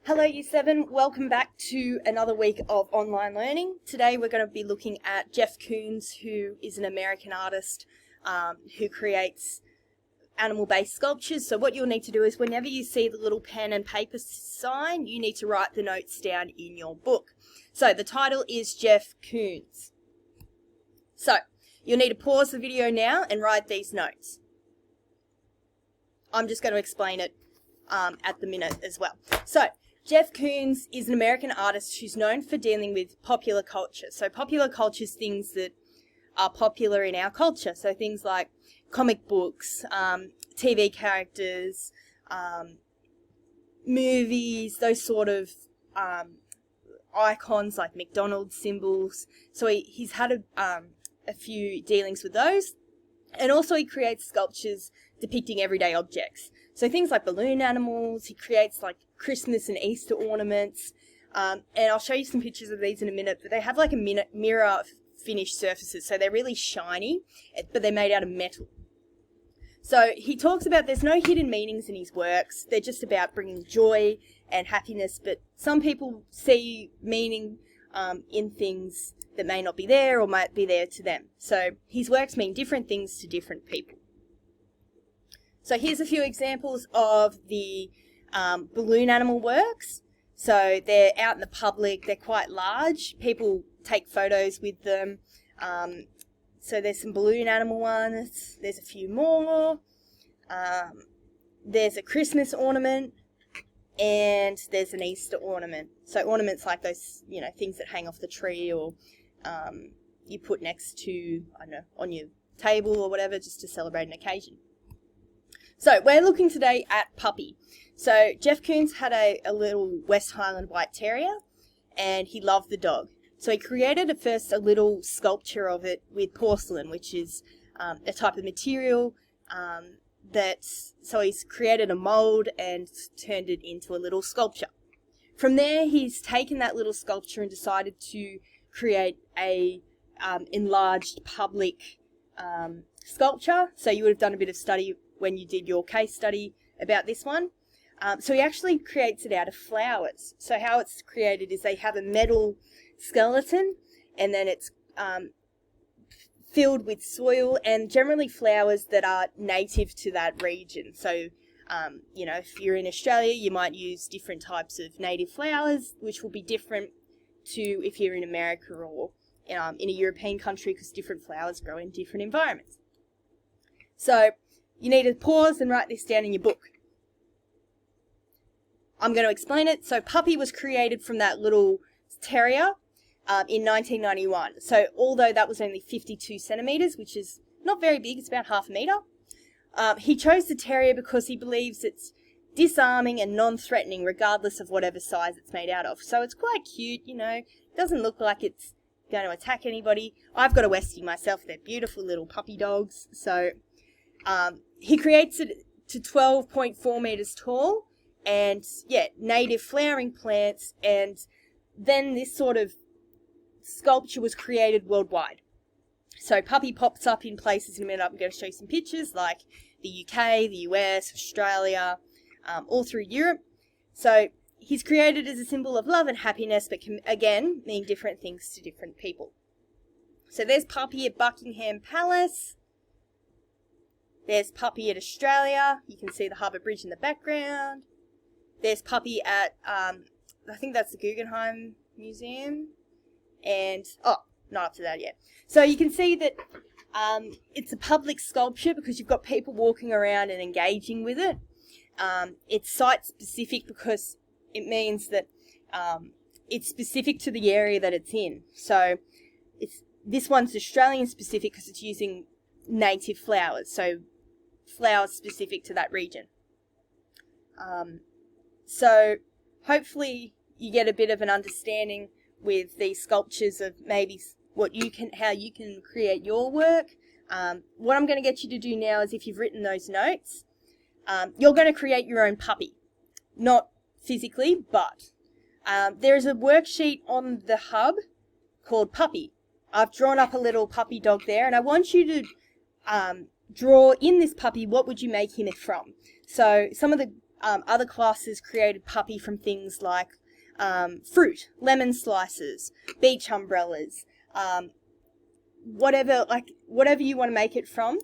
Hello Year 7, welcome back to another week of online learning. Today we're going to be looking at Jeff Koons, who is an American artist who creates animal-based sculptures. So what you'll need to do is whenever you see the little pen and paper sign, you need to write the notes down in your book. So the title is Jeff Koons. So you'll need to pause the video now and write these notes. I'm just going to explain it at the minute as well. So Jeff Koons is an American artist who's known for dealing with popular culture. So popular culture is things that are popular in our culture. So things like comic books, TV characters, movies, those sort of icons like McDonald's symbols. So he's had a few dealings with those. And also he creates sculptures depicting everyday objects. So things like balloon animals, he creates like Christmas and Easter ornaments. And I'll show you some pictures of these in a minute, but they have like a mirror finished surfaces. So they're really shiny, but they're made out of metal. So he talks about there's no hidden meanings in his works. They're just about bringing joy and happiness. But some people see meaning in things that may not be there or might be there to them. So his works mean different things to different people. So here's a few examples of the balloon animal works. So they're out in the public, they're quite large. People take photos with them. So there's some balloon animal ones. There's a few more. There's a Christmas ornament. And there's an Easter ornament. So ornaments like those, things that hang off the tree or you put next to, I don't know, on your table or whatever, just to celebrate an occasion. So we're looking today at Puppy. So Jeff Koons had a little West Highland White Terrier, and he loved the dog. So he created at first a little sculpture of it with porcelain, which is a type of material so he's created a mold and turned it into a little sculpture. From there, he's taken that little sculpture and decided to create a enlarged public sculpture. So you would have done a bit of study when you did your case study about this one. So he actually creates it out of flowers. So how it's created is they have a metal skeleton and then it's filled with soil and generally flowers that are native to that region. So, if you're in Australia, you might use different types of native flowers, which will be different to if you're in America or in a European country, because different flowers grow in different environments. So you need to pause and write this down in your book. I'm going to explain it. So Puppy was created from that little terrier in 1991. So although that was only 52 centimetres, which is not very big, it's about half a metre, he chose the terrier because he believes it's disarming and non-threatening regardless of whatever size it's made out of. So it's quite cute, it doesn't look like it's going to attack anybody. I've got a Westie myself, they're beautiful little puppy dogs. So he creates it to 12.4 metres tall and, native flowering plants, and then this sort of sculpture was created worldwide. So Puppy pops up in places in a minute. I'm going to show you some pictures like the UK, the US, Australia, all through Europe. So he's created as a symbol of love and happiness, but can, again, mean different things to different people. So there's Puppy at Buckingham Palace. There's Puppy at Australia. You can see the Harbour Bridge in the background. There's Puppy at, I think that's the Guggenheim Museum. And, not up to that yet. So you can see that it's a public sculpture because you've got people walking around and engaging with it. It's site-specific because it means that it's specific to the area that it's in. So this one's Australian-specific because it's using native flowers, so flowers specific to that region. So hopefully you get a bit of an understanding with these sculptures of maybe how you can create your work. What I'm going to get you to do now is, if you've written those notes, you're going to create your own puppy. Not physically, but there is a worksheet on the hub called Puppy. I've drawn up a little puppy dog there, and I want you to draw in this puppy, what would you make him from? So some of the Other classes created puppy from things like fruit, lemon slices, beach umbrellas, whatever you want to make it from.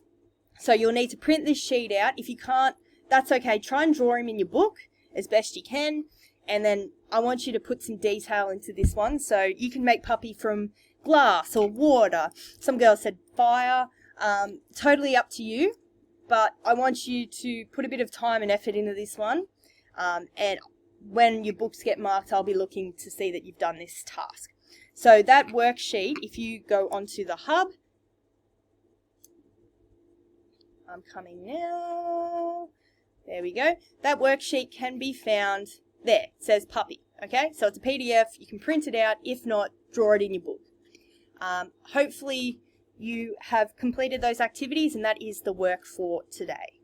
So you'll need to print this sheet out. If you can't, that's okay. Try and draw him in your book as best you can. And then I want you to put some detail into this one. So you can make puppy from glass or water. Some girls said fire. Totally up to you. But I want you to put a bit of time and effort into this one. And when your books get marked, I'll be looking to see that you've done this task. So that worksheet, if you go onto the hub, I'm coming now. There we go. That worksheet can be found there. It says puppy. Okay, so it's a PDF. You can print it out. If not, draw it in your book. Hopefully you have completed those activities, and that is the work for today.